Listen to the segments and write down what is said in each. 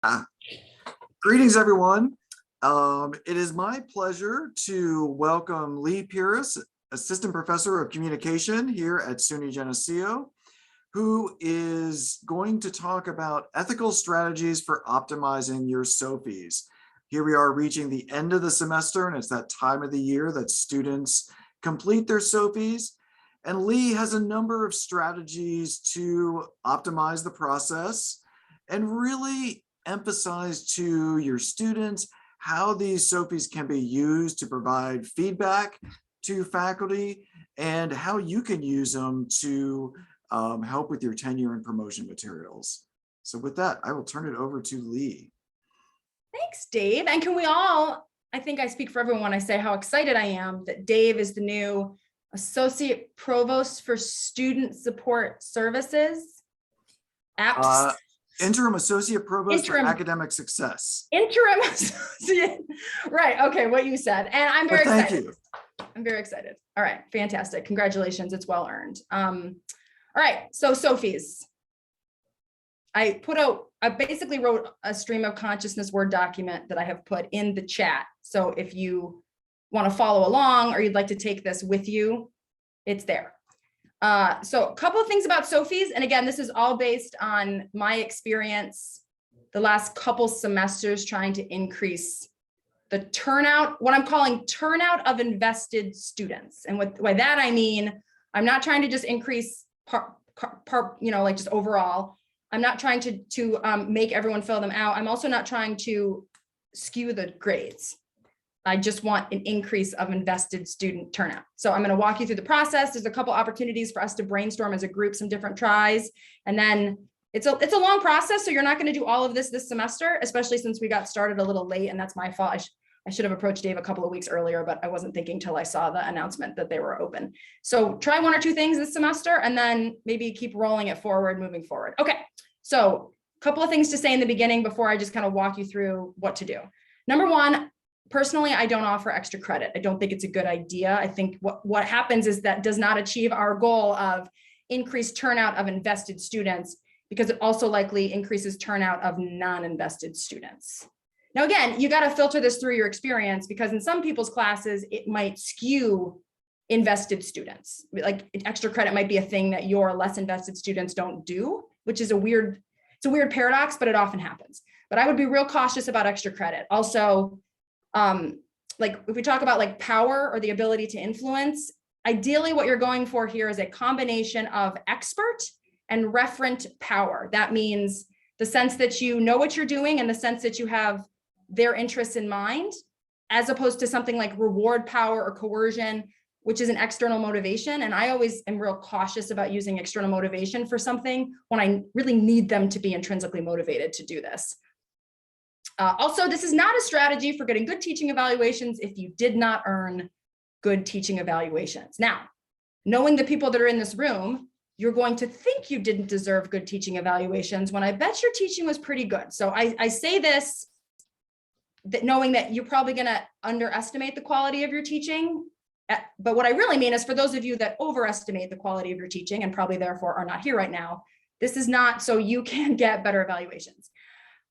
Ah, Greetings, everyone. It is my pleasure to welcome Lee Pierce, Assistant Professor of Communication here at SUNY Geneseo, who is going to talk about ethical strategies for optimizing your SOFIs. Here we are reaching the end of the semester, and it's that time of the year that students complete their SOFIs. And Lee has a number of strategies to optimize the process and really emphasize to your students how these SOFIs can be used to provide feedback to faculty and how you can use them to help with your tenure and promotion materials. So with that, I will turn it over to Lee. Thanks, Dave. And can we all, I think I speak for everyone when I say how excited I am that Dave is the new Associate Provost for Student Support Services. Interim Associate Provost for Academic Success. Interim Associate, right, okay, what you said. And I'm very excited. Thank you. I'm very excited. All right, fantastic. Congratulations, it's well earned. All right, so SOFIs. I basically wrote a stream of consciousness Word document that I have put in the chat. So if you want to follow along or you'd like to take this with you, it's there. So a couple of things about SOFIs. And again, this is all based on my experience the last couple semesters trying to increase the turnout, what I'm calling turnout of invested students. And by that, I mean, I'm not trying to just increase just overall. I'm not trying to make everyone fill them out. I'm also not trying to skew the grades. I just want an increase of invested student turnout. So I'm going to walk you through the process. There's a couple opportunities for us to brainstorm as a group, some different tries. And then it's a long process. So you're not going to do all of this semester, especially since we got started a little late, and that's my fault. I should have approached Dave a couple of weeks earlier, but I wasn't thinking till I saw the announcement that they were open. So try one or two things this semester and then maybe keep rolling it forward, moving forward. Okay, so a couple of things to say in the beginning before I just kind of walk you through what to do. Number one, personally, I don't offer extra credit. I don't think it's a good idea. I think what happens is that does not achieve our goal of increased turnout of invested students, because it also likely increases turnout of non-invested students. Now, again, you got to filter this through your experience, because in some people's classes, it might skew invested students. Like extra credit might be a thing that your less invested students don't do, which is it's a weird paradox, but it often happens. But I would be real cautious about extra credit. Also, like if we talk about like power or the ability to influence, ideally what you're going for here is a combination of expert and referent power. That means the sense that you know what you're doing and the sense that you have their interests in mind, as opposed to something like reward power or coercion, which is an external motivation. And I always am real cautious about using external motivation for something when I really need them to be intrinsically motivated to do this. Also, this is not a strategy for getting good teaching evaluations if you did not earn good teaching evaluations. Now, knowing the people that are in this room, you're going to think you didn't deserve good teaching evaluations when I bet your teaching was pretty good. So I say this, that knowing that you're probably going to underestimate the quality of your teaching. But what I really mean is for those of you that overestimate the quality of your teaching and probably therefore are not here right now, this is not so you can get better evaluations.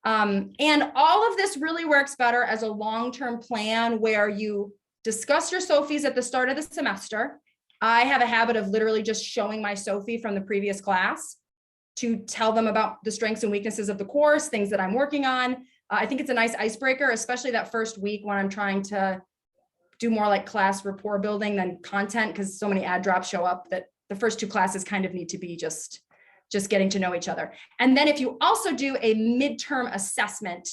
And all of this really works better as a long-term plan where you discuss your SOFIs at the start of the semester. I have a habit of literally just showing my SOFI from the previous class to tell them about the strengths and weaknesses of the course, things that I'm working on. I think it's a nice icebreaker, especially that first week when I'm trying to do more like class rapport building than content, because so many ad drops show up that the first two classes kind of need to be just getting to know each other. And then if you also do a midterm assessment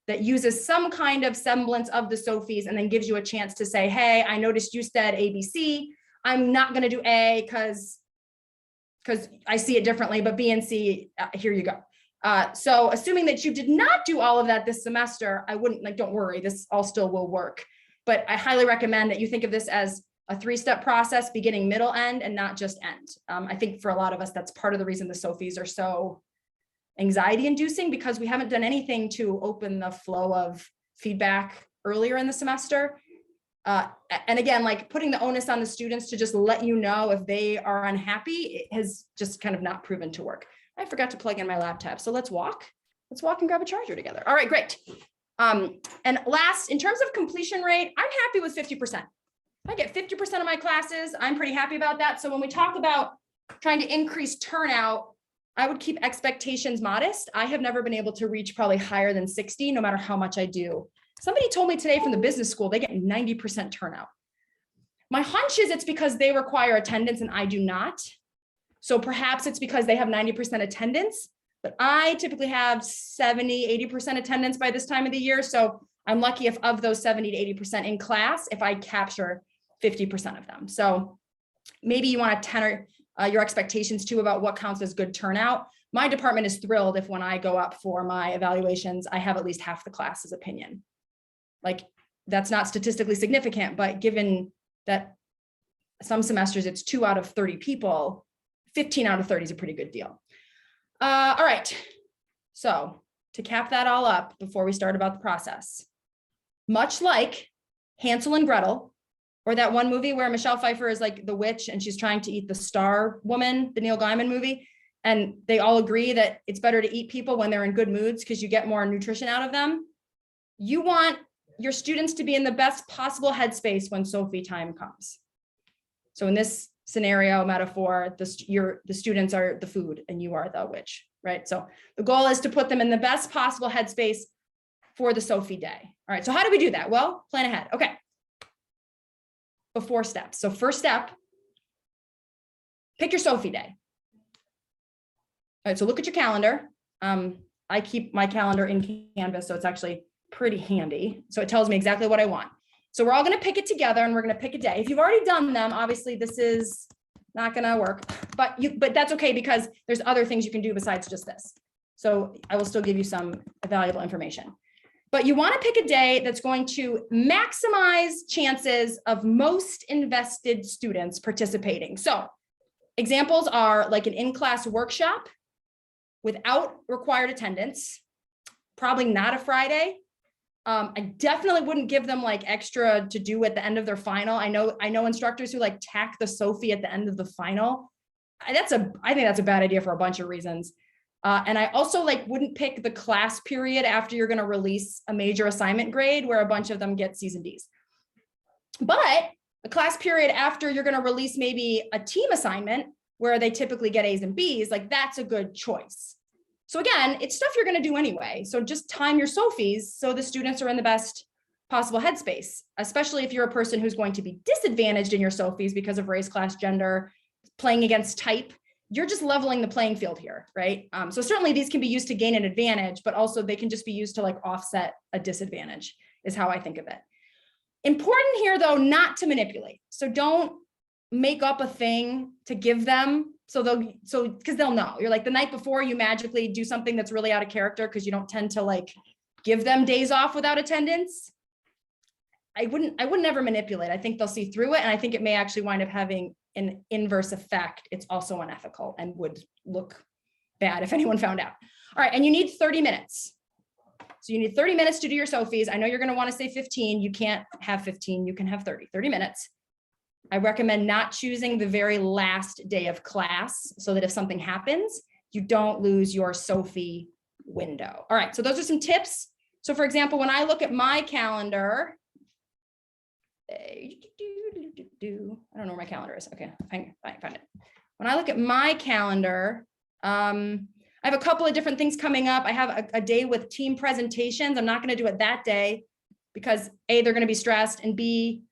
that uses some kind of semblance of the SOFIs and then gives you a chance to say, hey, I noticed you said ABC. I'm not going to do A because I see it differently, but B and C, here you go. So assuming that you did not do all of that this semester, I wouldn't don't worry, this all still will work. But I highly recommend that you think of this as a three-step process, beginning, middle, end, and not just end. I think for a lot of us, that's part of the reason the SOFIs are so anxiety-inducing, because we haven't done anything to open the flow of feedback earlier in the semester. And again, like putting the onus on the students to just let you know if they are unhappy, it has just kind of not proven to work. I forgot to plug in my laptop, so let's walk. Let's walk and grab a charger together. All right, great. And last, in terms of completion rate, I'm happy with 50%. If I get 50% of my classes, I'm pretty happy about that. So when we talk about trying to increase turnout, I would keep expectations modest. I have never been able to reach probably higher than 60, no matter how much I do. Somebody told me today from the business school, they get 90% turnout. My hunch is it's because they require attendance and I do not. So perhaps it's because they have 90% attendance, but I typically have 70, 80% attendance by this time of the year. So I'm lucky if of those 70 to 80% in class, if I capture 50% of them. So maybe you want to tenor your expectations too about what counts as good turnout. My department is thrilled if when I go up for my evaluations, I have at least half the class's opinion. Like that's not statistically significant, but given that some semesters it's 2 out of 30 people, 15 out of 30 is a pretty good deal. All right, so to cap that all up before we start about the process, much like Hansel and Gretel, or that one movie where Michelle Pfeiffer is like the witch and she's trying to eat the star woman, the Neil Gaiman movie, and they all agree that it's better to eat people when they're in good moods because you get more nutrition out of them. You want your students to be in the best possible headspace when SOFI time comes. So in this scenario metaphor, the students are the food and you are the witch, right? So the goal is to put them in the best possible headspace for the SOFI day. All right, so how do we do that? Well, plan ahead. Okay. 4 steps. So first step, pick your SOFI day. All right, so look at your calendar. I keep my calendar in Canvas, so it's actually pretty handy. So it tells me exactly what I want. So we're all going to pick it together and we're going to pick a day. If you've already done them, obviously this is not going to work, but that's okay because there's other things you can do besides just this. So I will still give you some valuable information. But you want to pick a day that's going to maximize chances of most invested students participating. So examples are like an in-class workshop without required attendance, probably not a Friday. I definitely wouldn't give them like extra to do at the end of their final. I know instructors who like tack the SOFI at the end of the final. I think that's a bad idea for a bunch of reasons. And I also like wouldn't pick the class period after you're going to release a major assignment grade where a bunch of them get C's and D's. But a class period after you're going to release maybe a team assignment where they typically get A's and B's, like that's a good choice. So again, it's stuff you're going to do anyway. So just time your SOFIs so the students are in the best possible headspace, especially if you're a person who's going to be disadvantaged in your SOFIs because of race, class, gender, playing against type. You're just leveling the playing field here, right? So certainly these can be used to gain an advantage, but also they can just be used to like offset a disadvantage is how I think of it. Important here though, not to manipulate. So don't make up a thing to give them because they'll know. You're like the night before you magically do something that's really out of character because you don't tend to like give them days off without attendance. I wouldn't ever manipulate. I think they'll see through it. And I think it may actually wind up having an inverse effect. It's also unethical and would look bad if anyone found out. All right, and you need 30 minutes. So you need 30 minutes to do your SOFIs. I know you're going to want to say 15. You can't have 15. You can have 30 minutes. I recommend not choosing the very last day of class so that if something happens, you don't lose your SOFI window. All right, so those are some tips. So for example, when I look at my calendar, I don't know where my calendar is. Okay, I find it. When I look at my calendar, I have a couple of different things coming up. I have a day with team presentations. I'm not going to do it that day because A, they're going to be stressed, and B,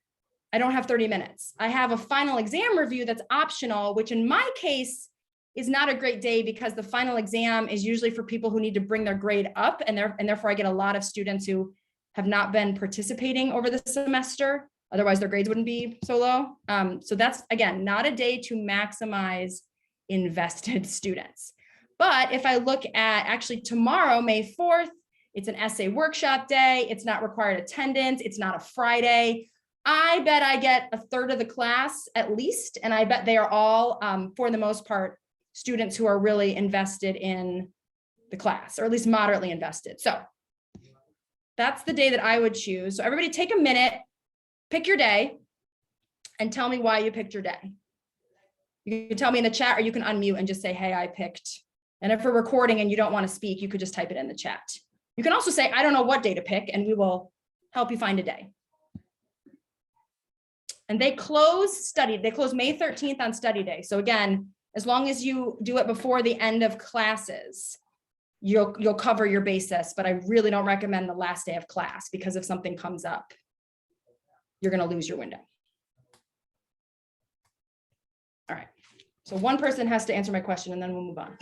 I don't have 30 minutes. I have a final exam review that's optional, which in my case is not a great day because the final exam is usually for people who need to bring their grade up, and therefore I get a lot of students who have not been participating over the semester. Otherwise their grades wouldn't be so low. So that's, again, not a day to maximize invested students. But if I look at actually tomorrow, May 4th, it's an essay workshop day. It's not required attendance. It's not a Friday. I bet I get a third of the class at least. And I bet they are all, for the most part, students who are really invested in the class, or at least moderately invested. So that's the day that I would choose. So everybody take a minute, pick your day, and tell me why you picked your day. You can tell me in the chat, or you can unmute and just say, hey, I picked And if we're recording and you don't want to speak, you could just type it in the chat. You can also say, I don't know what day to pick, and we will help you find a day. And they close May 13th on study day. So again, as long as you do it before the end of classes, you'll cover your basis, but I really don't recommend the last day of class, because if something comes up, you're going to lose your window. All right. So one person has to answer my question and then we'll move on.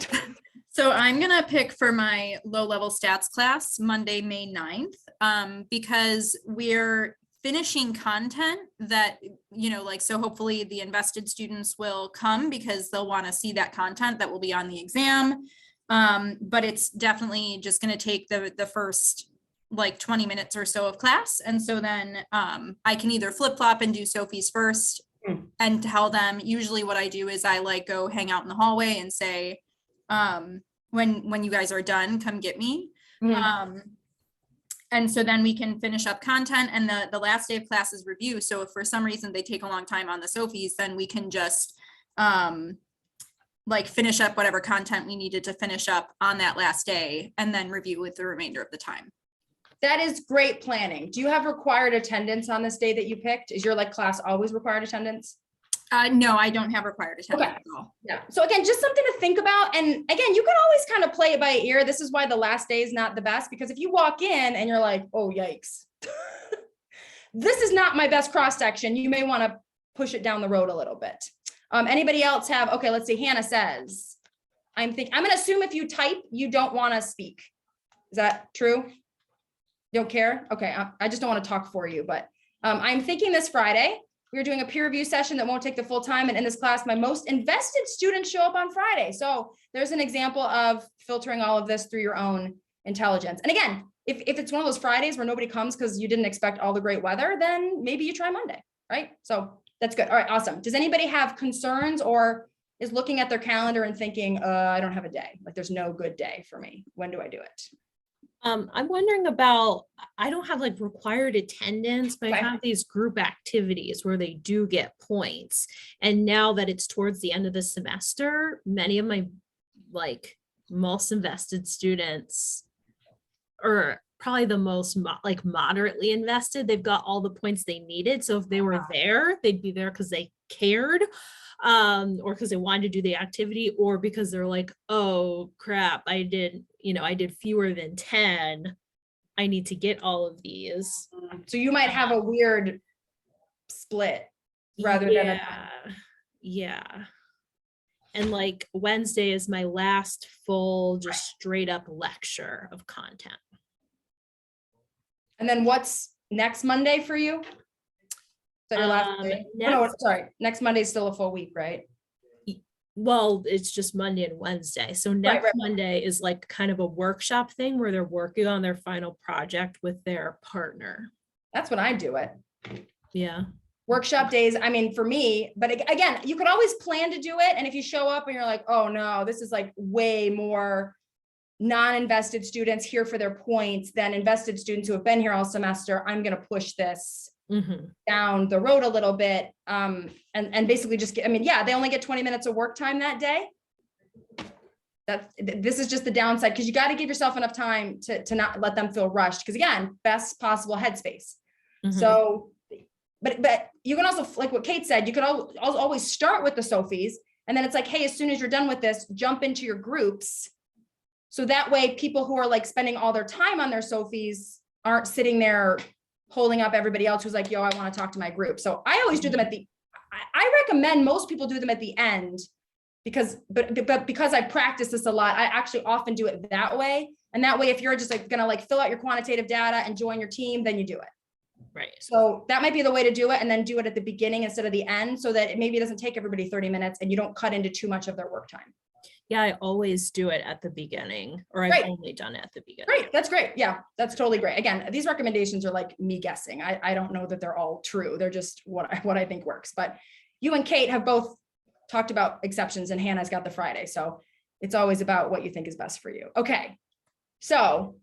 So I'm going to pick for my low level stats class Monday, May 9th, because we're finishing content that, so hopefully the invested students will come because they'll want to see that content that will be on the exam. But it's definitely just going to take the first like 20 minutes or so of class. And so then I can either flip flop and do SOFIs first and tell them, usually what I do is I like go hang out in the hallway and say, when you guys are done, come get me. And so then we can finish up content, and the last day of class is review. So if for some reason they take a long time on the SOFIs, then we can just like finish up whatever content we needed to finish up on that last day and then review with the remainder of the time. That is great planning. Do you have required attendance on this day that you picked? Is your like class always required attendance? No, I don't have required attendance Okay. at all. Yeah. So again, just something to think about. And again, you can always kind of play it by ear. This is why the last day is not the best, because if you walk in and you're like, oh, yikes, this is not my best cross section, you may want to push it down the road a little bit. Anybody else have, okay, let's see. Hannah says, I'm going to assume if you type, you don't want to speak. Is that true? You don't care? Okay. I just don't want to talk for you, but I'm thinking this Friday, we're doing a peer review session that won't take the full time. And in this class, my most invested students show up on Friday. So there's an example of filtering all of this through your own intelligence. And again, if it's one of those Fridays where nobody comes because you didn't expect all the great weather, then maybe you try Monday, right? So that's good. All right, awesome. Does anybody have concerns or is looking at their calendar and thinking, I don't have a day, like there's no good day for me. When do I do it? I'm wondering about, I don't have like required attendance, but I Okay. have these group activities where they do get points. And now that it's towards the end of the semester, many of my like most invested students, or probably the most like moderately invested, they've got all the points they needed. So if they were there, they'd be there because they cared, or because they wanted to do the activity, or because they're like, oh crap, I did fewer than 10. I need to get all of these. So you might have a weird split rather than yeah. And like Wednesday is my last full, just straight up lecture of content. And then what's next Monday for you? Is that your last day? Oh, no, sorry. Next Monday is still a full week, right? Well, it's just Monday and Wednesday. So next right. Monday is like kind of a workshop thing where they're working on their final project with their partner. That's when I do it. Yeah. Workshop days, I mean, for me, but again, you could always plan to do it. And if you show up and you're like, oh no, this is like way more non-invested students here for their points than invested students who have been here all semester, I'm going to push this down the road a little bit. And basically just get, they only get 20 minutes of work time that day. This is just the downside, because you got to give yourself enough time to not let them feel rushed. Because again, best possible headspace. So, but you can also, like what Kate said, you could always start with the SOFIs. And then it's like, hey, as soon as you're done with this, jump into your groups. So that way people who are like spending all their time on their SOFIs aren't sitting there holding up everybody else who's like, yo, I want to talk to my group. So I always do them I recommend most people do them at the end because I practice this a lot, I actually often do it that way. And that way, if you're just like going to like fill out your quantitative data and join your team, then you do it. Right. So that might be the way to do it, and then do it at the beginning instead of the end, so that maybe it doesn't take everybody 30 minutes and you don't cut into too much of their work time. Yeah, I always do it at the begining, or I've only done it at the beginning. Great. That's great. Yeah, that's totally great. Again, these recommendations are like me guessing. I don't know that they're all true. They're just what I think works. But you and Kate have both talked about exceptions, and Hannah's got the Friday. So it's always about what you think is best for you. Okay. So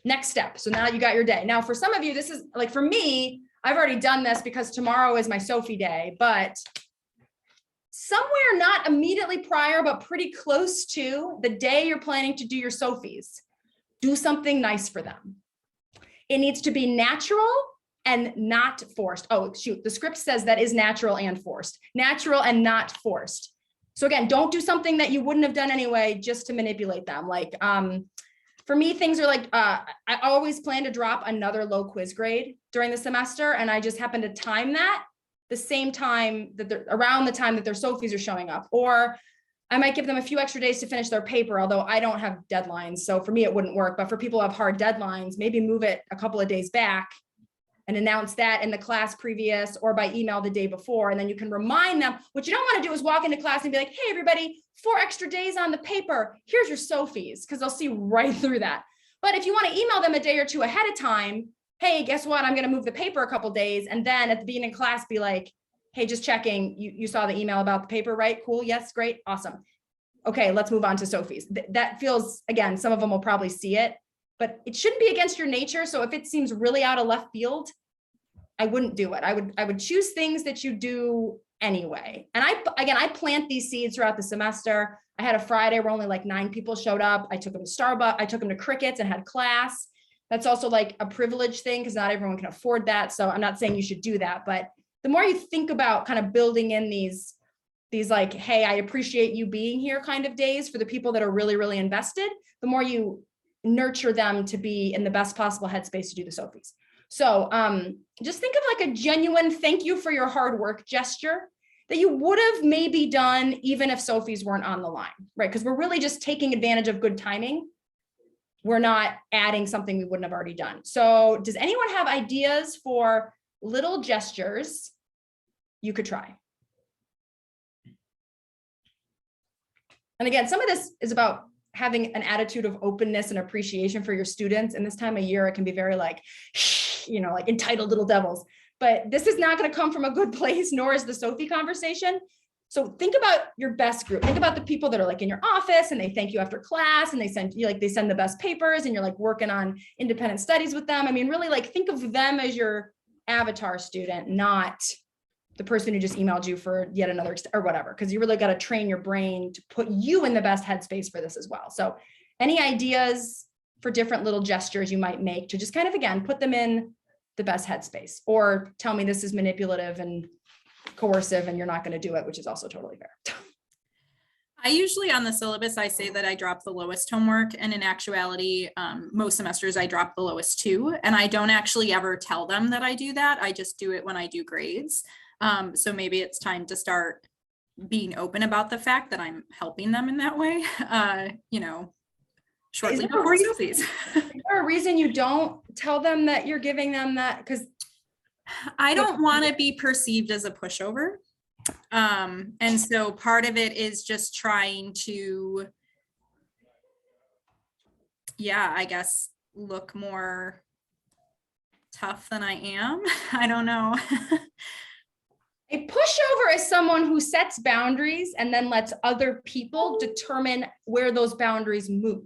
next step. So now you got your day. Now for some of you, this is like, for me, I've already done this because tomorrow is my SOFI day, but somewhere not immediately prior, but pretty close to the day you're planning to do your SOFIs, do something nice for them. It needs to be natural and not forced. Oh, shoot, the script says that is natural and forced. Natural and not forced. So again, don't do something that you wouldn't have done anyway, just to manipulate them. Like, for me, things are like, I always plan to drop another low quiz grade during the semester, and I just happen to time that the same time that they're around the time that their SOFIs are showing up. Or I might give them a few extra days to finish their paper, although I don't have deadlines. So for me, it wouldn't work. But for people who have hard deadlines, maybe move it a couple of days back and announce that in the class previous or by email the day before. And then you can remind them. What you don't want to do is walk into class and be like, hey, everybody, 4 extra days on the paper. Here's your SOFIs, because they'll see right through that. But if you want to email them a day or two ahead of time, hey, guess what? I'm going to move the paper a couple days. And then at the beginning of class, be like, hey, just checking. You saw the email about the paper, right? Cool. Yes. Great. Awesome. Okay. Let's move on to SOFIs. That feels, again, some of them will probably see it, but it shouldn't be against your nature. So if it seems really out of left field, I wouldn't do it. I would choose things that you do anyway. And I plant these seeds throughout the semester. I had a Friday where only like 9 people showed up. I took them to Starbucks. I took them to Crickets and had class. That's also like a privilege thing because not everyone can afford that. So I'm not saying you should do that, but the more you think about kind of building in these like, hey, I appreciate you being here kind of days for the people that are really, really invested, the more you nurture them to be in the best possible headspace to do the SOFIs. So just think of like a genuine thank you for your hard work gesture that you would have maybe done even if SOFIs weren't on the line, right? Because we're really just taking advantage of good timing. We're not adding something we wouldn't have already done. So does anyone have ideas for little gestures you could try? And again, some of this is about having an attitude of openness and appreciation for your students. And this time of year, it can be very like, you know, like entitled little devils. But this is not going to come from a good place, nor is the SOFI conversation. So think about your best group. Think about the people that are like in your office and they thank you after class and they send you like, they send the best papers and you're like working on independent studies with them. I mean, really like think of them as your avatar student, not the person who just emailed you for yet another or whatever, because you really got to train your brain to put you in the best headspace for this as well. So any ideas for different little gestures you might make to just kind of, again, put them in the best headspace, or tell me this is manipulative and coercive and you're not going to do it, which is also totally fair. I usually on the syllabus, I say that I drop the lowest homework, and in actuality, most semesters I drop the lowest too. And I don't actually ever tell them that I do that. I just do it when I do grades. So maybe it's time to start being open about the fact that I'm helping them in that way, you know, shortly before SOFIs. Is there a reason you don't tell them that you're giving them that? Because I don't want to be perceived as a pushover. And so part of it is just trying to, yeah, I guess look more tough than I am. I don't know. a pushover is someone who sets boundaries and then lets other people determine where those boundaries move.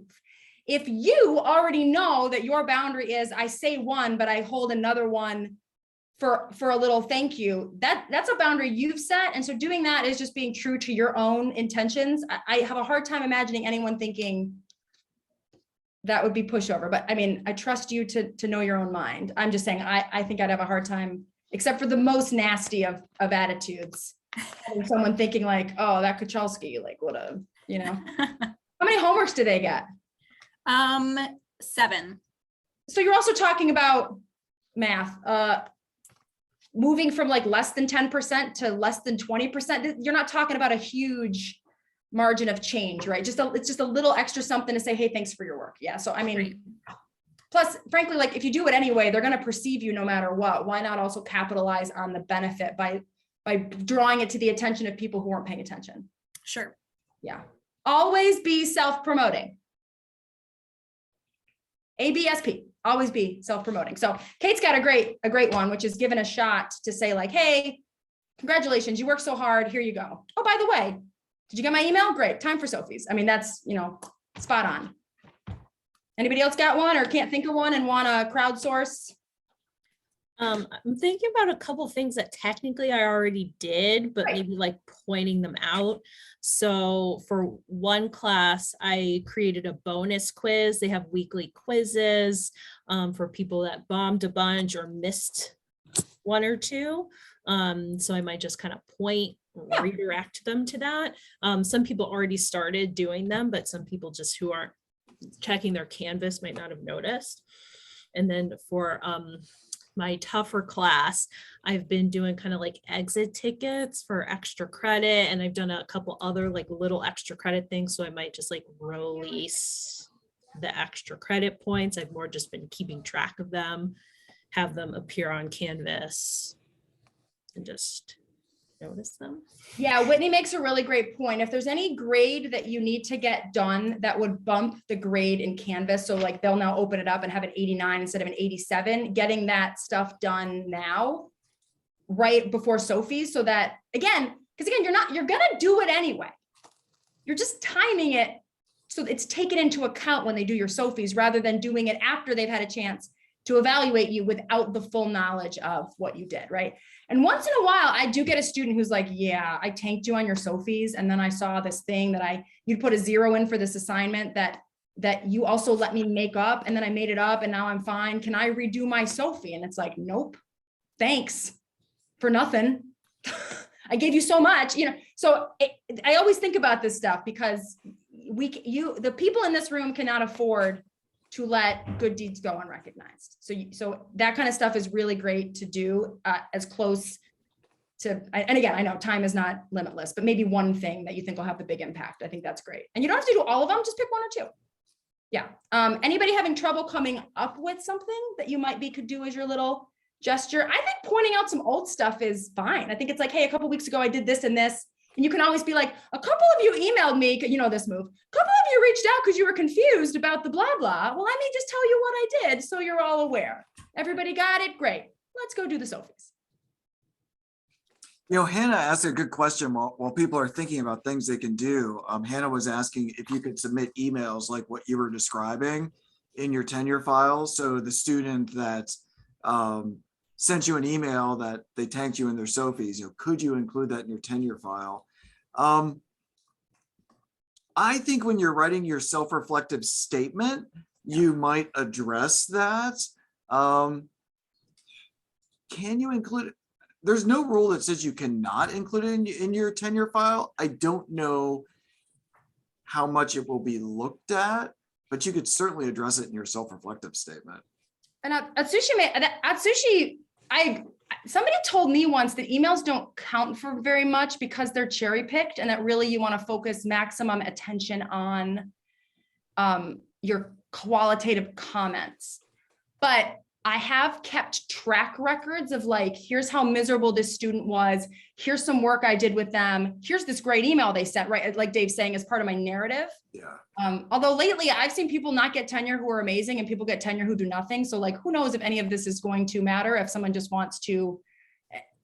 If you already know that your boundary is, I say one, but I hold another one for a little thank you, that's a boundary you've set. And so doing that is just being true to your own intentions. I have a hard time imagining anyone thinking that would be pushover, but I mean, I trust you to know your own mind. I'm just saying, I think I'd have a hard time, except for the most nasty of attitudes. And someone thinking like, oh, that Kachalski, like what a, you know, how many homeworks do they get? 7. So you're also talking about math, moving from like less than 10% to less than 20%. You're not talking about a huge margin of change, right? It's just a little extra something to say, hey, thanks for your work. Yeah. So, I mean, Right. Plus, frankly, like if you do it anyway, they're going to perceive you no matter what. Why not also capitalize on the benefit by drawing it to the attention of people who weren't paying attention? Sure. Yeah. Always be self-promoting. ABSP, always be self-promoting. So Kate's got a great one, which is given a shot to say like, hey, congratulations, you worked so hard. Here you go. Oh, by the way, did you get my email? Great. Time for SOFIs. I mean, that's, you know, spot on. Anybody else got one or can't think of one and want to crowdsource? I'm thinking about a couple things that technically I already did, but Right. maybe like pointing them out. So for one class, I created a bonus quiz. They have weekly quizzes for people that bombed a bunch or missed one or two. So I might just kind of point, redirect them to that. Some people already started doing them, but some people just who aren't checking their Canvas might not have noticed. And then for my tougher class, I've been doing kind of like exit tickets for extra credit, and I've done a couple other like little extra credit things. So I might just like release the extra credit points. I've more just been keeping track of them, have them appear on Canvas, and just notice them. Yeah, Whitney makes a really great point. If there's any grade that you need to get done that would bump the grade in Canvas, so like they'll now open it up and have an 89 instead of an 87, getting that stuff done now, right before SOFIs, so that again, because again, you're gonna do it anyway. You're just timing it so it's taken into account when they do your SOFIs rather than doing it after they've had a chance to evaluate you without the full knowledge of what you did, right? And once in a while, I do get a student who's like, yeah, I tanked you on your SOFIs. And then I saw this thing that you'd put a 0 in for this assignment that you also let me make up. And then I made it up and now I'm fine. Can I redo my SOFI? And it's like, nope, thanks for nothing. I gave you so much, so I always think about this stuff because the people in this room cannot afford to let good deeds go unrecognized. So that kind of stuff is really great to do as close to, and again, I know time is not limitless, but maybe one thing that you think will have the big impact. I think that's great. And you don't have to do all of them, just pick one or two. Yeah. Anybody having trouble coming up with something that you could do as your little gesture? I think pointing out some old stuff is fine. I think it's like, hey, a couple weeks ago, I did this and this. And you can always be like, a couple of you emailed me, this move. A couple of you reached out because you were confused about the blah, blah. Well, let me just tell you what I did so you're all aware. Everybody got it? Great. Let's go do the SOFIs. Hannah asked a good question while people are thinking about things they can do. Hannah was asking if you could submit emails like what you were describing in your tenure file. So the student that sent you an email that they tanked you in their SOFIs, could you include that in your tenure file? I think when you're writing your self-reflective statement, you might address that. Can you include it? There's no rule that says you cannot include it in your tenure file. I don't know how much it will be looked at, but you could certainly address it in your self-reflective statement. And Atsushi, somebody told me once that emails don't count for very much because they're cherry picked, and that really you want to focus maximum attention on your qualitative comments. But I have kept track records of like, here's how miserable this student was. Here's some work I did with them. Here's this great email they sent, right? Like Dave's saying, as part of my narrative. Yeah. Although lately I've seen people not get tenure who are amazing and people get tenure who do nothing. So like, who knows if any of this is going to matter if someone just wants to,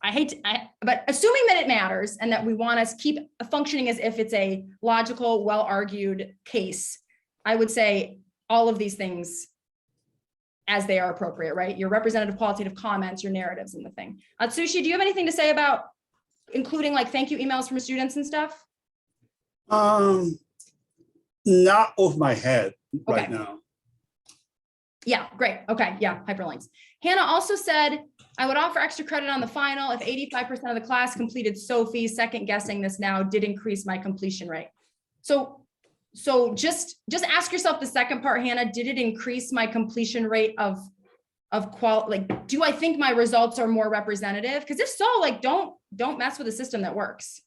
but assuming that it matters and that we want to keep functioning as if it's a logical, well-argued case, I would say all of these things as they are appropriate, right? Your representative qualitative comments, your narratives and the thing. Atsushi, do you have anything to say about including like thank you emails from students and stuff? Not off my head right Okay. now. Yeah, great. Okay, yeah, hyperlinks. Hannah also said, I would offer extra credit on the final if 85% of the class completed SOFI. Second guessing this now did increase my completion rate. So just ask yourself the second part, Hannah, did it increase my completion rate of like, do I think my results are more representative? Because if so, like, don't mess with a system that works.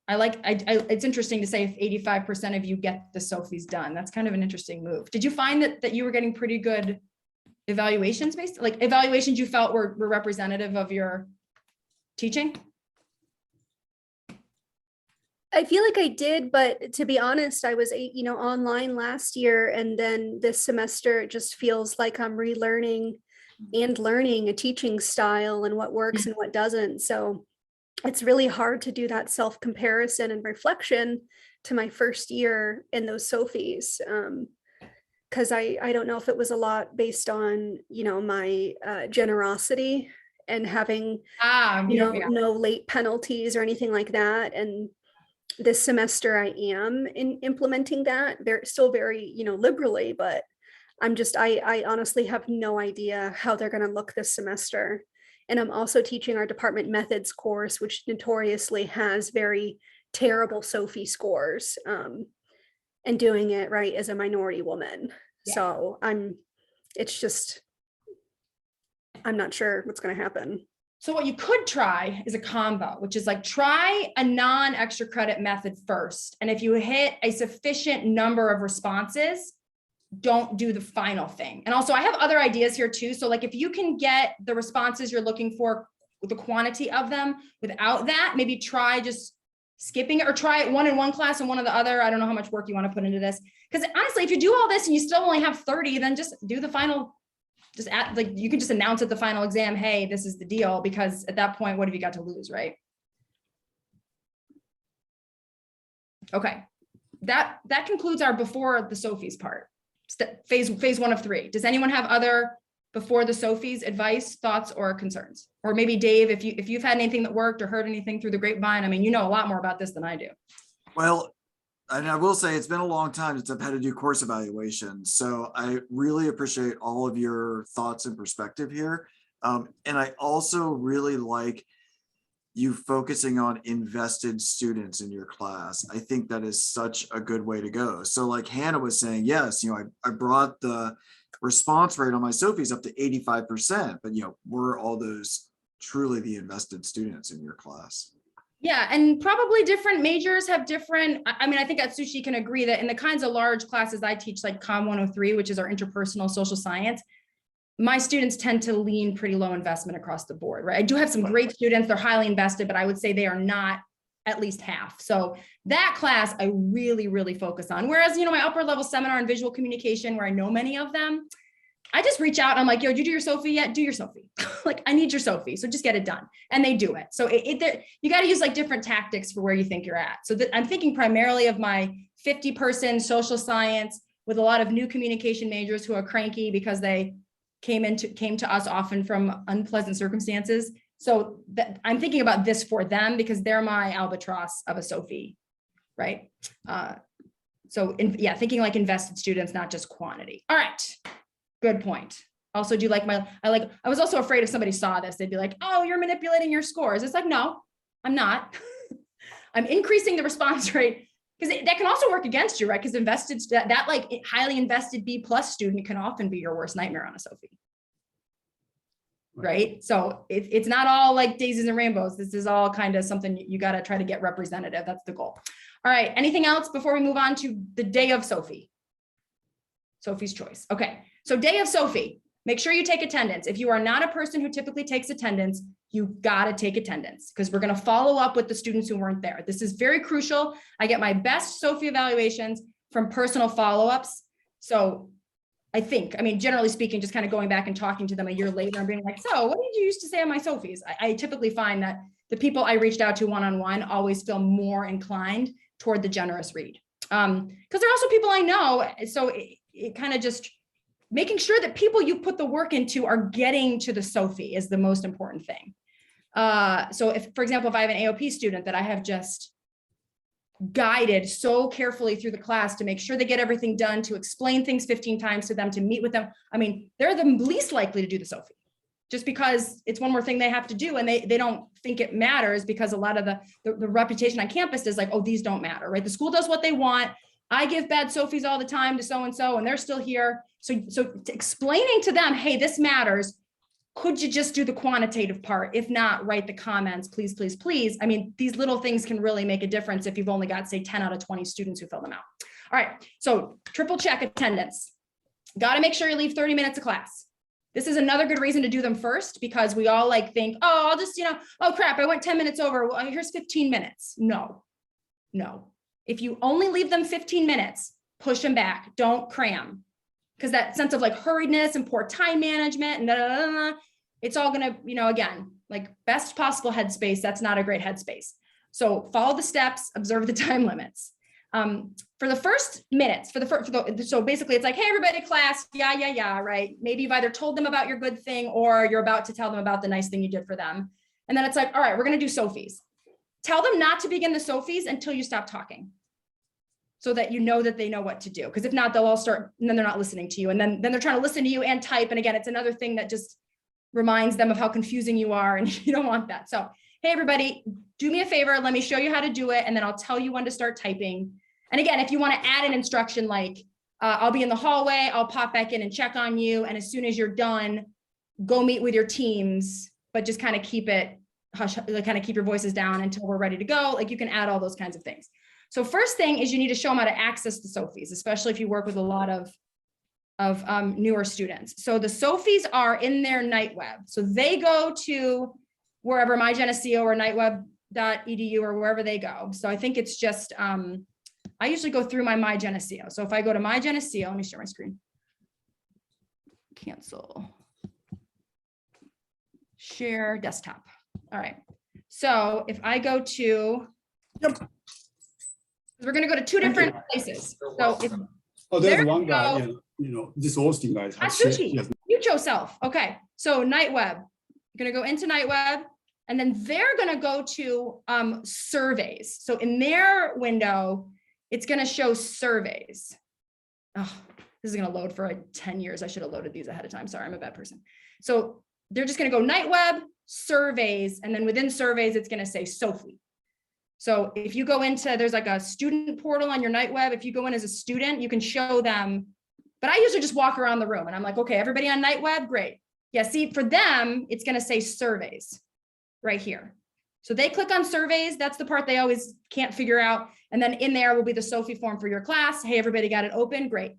It's interesting to say if 85% of you get the SOFIs done. That's kind of an interesting move. Did you find that you were getting pretty good evaluations like evaluations you felt were representative of your teaching? I feel like I did, but to be honest, I was online last year, and then this semester it just feels like I'm relearning and learning a teaching style and what works and what doesn't. So it's really hard to do that self-comparison and reflection to my first year in those SOFIs. because I don't know if it was a lot based on, my generosity and having, Yeah. no late penalties or anything like that. And this semester I am implementing that. They're still very, liberally, but I honestly have no idea how they're going to look this semester. And I'm also teaching our department methods course, which notoriously has very terrible SOFI scores, and doing it right as a minority woman. Yeah. So I'm not sure what's going to happen. So what you could try is a combo, which is like try a non-extra credit method first. And if you hit a sufficient number of responses, don't do the final thing. And also I have other ideas here too. So like if you can get the responses you're looking for, the quantity of them without that, maybe try just skipping it, or try it one in one class and one in the other. I don't know how much work you want to put into this. Because honestly, if you do all this and you still only have 30, then just do the final, you can just announce at the final exam, hey, this is the deal, because at that point, what have you got to lose, right? Okay, that concludes our before the SOFIs part. Phase 1 of 3. Does anyone have other before the SOFIs advice, thoughts, or concerns? Or maybe Dave, if you've had anything that worked or heard anything through the grapevine, I mean, you know a lot more about this than I do. Well, and I will say it's been a long time since I've had to do course evaluation. So I really appreciate all of your thoughts and perspective here. And I also really like you focusing on invested students in your class. I think that is such a good way to go. So like Hannah was saying, yes, I brought the response rate on my SOFIs up to 85%, but were all those truly the invested students in your class? Yeah, and probably different majors have different, I mean, I think Atsushi can agree that in the kinds of large classes I teach, like Com 103, which is our interpersonal social science, my students tend to lean pretty low investment across the board, right? I do have some great students, they're highly invested, but I would say they are not at least half. So that class I really, really focus on. Whereas, my upper level seminar and visual communication, where I know many of them, I just reach out and I'm like, yo, did you do your SOFI yet? Do your SOFI. Like, I need your SOFI. So just get it done. And they do it. So you got to use like different tactics for where you think you're at. So I'm thinking primarily of my 50-person social science with a lot of new communication majors who are cranky because they came to us often from unpleasant circumstances. So I'm thinking about this for them because they're my albatross of a SOFI, right? Thinking like invested students, not just quantity. All right. Good point. Also, do you like I was also afraid if somebody saw this, they'd be like, oh, you're manipulating your scores. It's like, no, I'm not. I'm increasing the response rate because that can also work against you, right? Because that like highly invested B+ student can often be your worst nightmare on a SOFI. Right. So it's not all like daisies and rainbows. This is all kind of something you got to try to get representative. That's the goal. All right. Anything else before we move on to the day of SOFI? Sophie's choice. Okay. So day of SOFI, make sure you take attendance. If you are not a person who typically takes attendance, you got to take attendance because we're going to follow up with the students who weren't there. This is very crucial. I get my best SOFI evaluations from personal follow-ups. So I mean, generally speaking, just kind of going back and talking to them a year later and being like, so what did you used to say on my SOFIs? I typically find that the people I reached out to one-on-one always feel more inclined toward the generous read. Because they're also people I know. So it kind of just making sure that people you put the work into are getting to the SOFI is the most important thing. So if, for example, if I have an AOP student that I have just guided so carefully through the class to make sure they get everything done, to explain things 15 times to them, to meet with them, I mean, they're the least likely to do the SOFI just because it's one more thing they have to do and they don't think it matters because a lot of the reputation on campus is like, oh, these don't matter, right? The school does what they want. I give bad SOFIs all the time to so-and-so and they're still here. So explaining to them, hey, this matters. Could you just do the quantitative part? If not, write the comments, please, please, please. I mean, these little things can really make a difference if you've only got, say, 10 out of 20 students who fill them out. All right, so triple check attendance. Got to make sure you leave 30 minutes of class. This is another good reason to do them first because we all like think, oh, I'll just, oh crap, I went 10 minutes over. Well, here's 15 minutes. No. If you only leave them 15 minutes, push them back. Don't cram. Because that sense of like hurriedness and poor time management and it's all gonna, again, like best possible headspace. That's not a great headspace. So follow the steps, observe the time limits. For the first minutes, so basically it's like, hey, everybody, class, yeah, right? Maybe you've either told them about your good thing or you're about to tell them about the nice thing you did for them. And then it's like, all right, we're going to do SOFIs. Tell them not to begin the SOFIs until you stop talking, so that you know that they know what to do. Because if not, they'll all start, and then they're not listening to you. And then they're trying to listen to you and type. And again, it's another thing that just reminds them of how confusing you are, and you don't want that. So, hey, everybody, do me a favor. Let me show you how to do it. And then I'll tell you when to start typing. And again, if you want to add an instruction, like I'll be in the hallway, I'll pop back in and check on you. And as soon as you're done, go meet with your teams, but just kind of keep it hush, like kind of keep your voices down until we're ready to go. Like you can add all those kinds of things. So first thing is you need to show them how to access the SOFIs, especially if you work with a lot of newer students. So the SOFIs are in their KnightWeb. So they go to wherever myGeneseo or knightweb.edu or wherever they go. So I think it's just, I usually go through my myGeneseo. So if I go to myGeneseo, let me share my screen. Cancel. Share desktop. All right. So if I go to, we're going to go to two different places. So if Oh, there's there one you guy, go. this Austin guy. has Atsushi, yes. mute yourself. Okay. So KnightWeb, you're going to go into KnightWeb, and then they're going to go to surveys. So in their window, it's going to show surveys. Oh, this is going to load for 10 years. I should have loaded these ahead of time. Sorry, I'm a bad person. So they're just going to go KnightWeb, surveys, and then within surveys, it's going to say SOFI. So if you go into, there's like a student portal on your KnightWeb. If you go in as a student, you can show them, but I usually just walk around the room and I'm like, okay, everybody on KnightWeb, great. Yeah, see, for them, it's going to say surveys right here. So they click on surveys. That's the part they always can't figure out. And then in there will be the SOFI form for your class. Hey, everybody got it open? Great.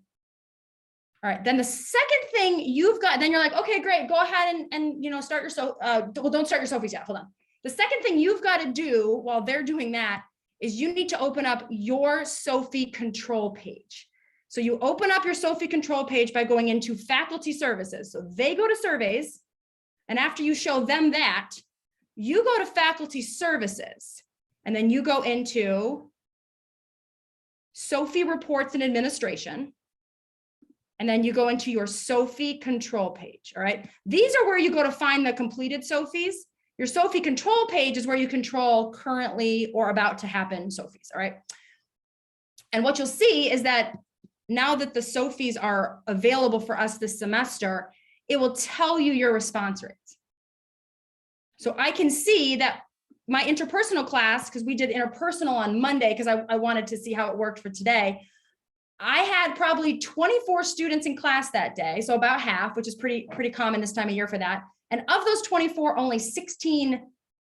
All right, then the second thing you've got, then you're like, okay, great, go ahead and start your, well, don't start your SOFIs yet, hold on. The second thing you've got to do while they're doing that is you need to open up your SOFI control page. So you open up your SOFI control page by going into faculty services. So they go to surveys, and after you show them that, you go to faculty services, and then you go into SOFI reports and administration. And then you go into your SOFI control page, all right? These are where you go to find the completed SOFIs. Your SOFI control page is where you control currently or about to happen SOFIs, all right? And what you'll see is that now that the SOFIs are available for us this semester, it will tell you your response rates. So I can see that my interpersonal class, because we did interpersonal on Monday, because I wanted to see how it worked for today, I had probably 24 students in class that day, so about half, which is pretty common this time of year for that. And of those 24, only 16